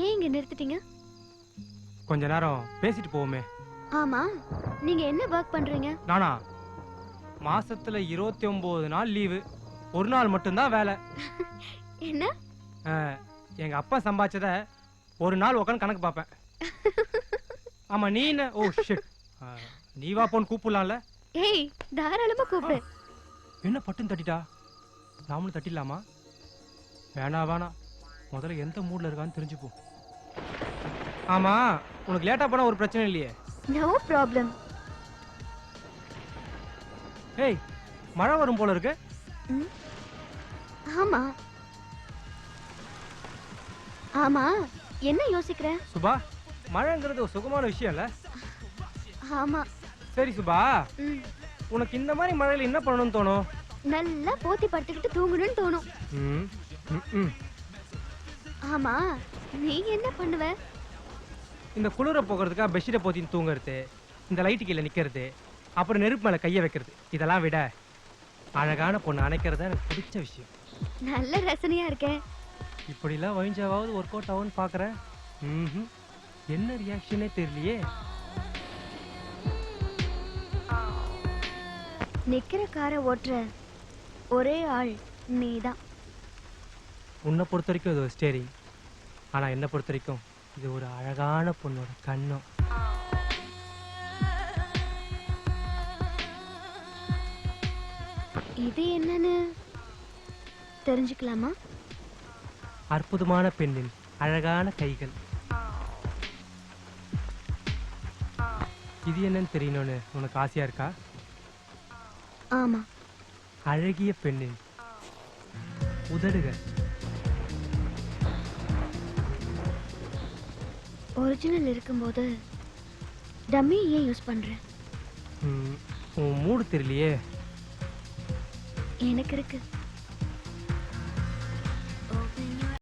ஏன் இங்க நிறுத்திட்டீங்க? கொஞ்ச நேரம் பேசிட்டு போவோமே. ஆமா, நீங்க என்ன வர்க் பண்றீங்க? நானா? மாசத்துல 29 நாள் லீவு, ஒரு நாள் மட்டும்தான் வேலை. என்ன? எங்க அப்பா சம்பாதிச்சத ஒரு நாள் உட்காந்து கணக்கு பார்ப்பேன். ஆமா, நீ என்ன? ஓ ஷிட், நீ வா போன்னு கூப்பிடலாம்ல? ஏய், தாராளமா கூப்பிடு. என்ன பட்டுன்னு தட்டிட்டா? நாமளும் தட்டிடலாமா? வேணா, முதல்ல எந்த மூட்ல இருக்கான்னு தெரிஞ்சுப்போம். ஆமா, உனக்கு லேட்டா போனா ஒரு பிரச்சனை இல்லையே? No problem. ஏய், மழை வரும் போல இருக்கு. ஆமா ஆமா, என்ன யோசிக்கிற? சுபா, மழைங்கிறது ஒரு சுகமான விஷயம் இல்ல? ஆமா. சரி சுபா, உனக்கு இந்த மாதிரி மழையில என்ன பண்ணணும்னு தோணும்? நல்லா போத்தி படுத்துக்கிட்டு தூங்கணும்னு தோணும். ஆமா, நீ என்ன பண்ணுவ? இந்த குளிர போகிறதுக்காக பெட்ஷீட்டை போத்தின்னு தூங்குறது, இந்த லைட்டு கீழே நிக்கிறது, அப்புறம் நெருப்பு மேல கைய வைக்கிறது, இதெல்லாம் விட அழகான பொண்ணு அணைக்கிறது எனக்கு பிடிச்ச விஷயம். நல்ல ரசனையா இருக்கேன். இப்படிலாம் வழிஞ்சாவது ஒர்க் அவுட் ஆகும்னு பாக்குறேன். என்ன ரியாக்ஷனே தெரியலையே. நிக்கிற காரை ஓட்டுற ஒரே ஆள் நீதான். உன்னை பொறுத்த வரைக்கும் இது ஒரு ஸ்டேரிங், ஆனா என்னை பொறுத்த வரைக்கும் இது ஒரு அழகான பொண்ணோட கண்ணம். இது என்னன்னு தெரிஞ்சுக்கலாமா? அற்புதமான பெண்ணின் அழகான கைகள். இது என்னன்னு தெரியணும்னு உனக்கு ஆசையா இருக்கா? ஆமா. அழகிய பெண்ணின் உதடுகள். ஒரிஜினல் இருக்கும்போது டம்மி ஏன் யூஸ் பண்ற? உன் மூடு தெரியலையே. எனக்கு இருக்கு.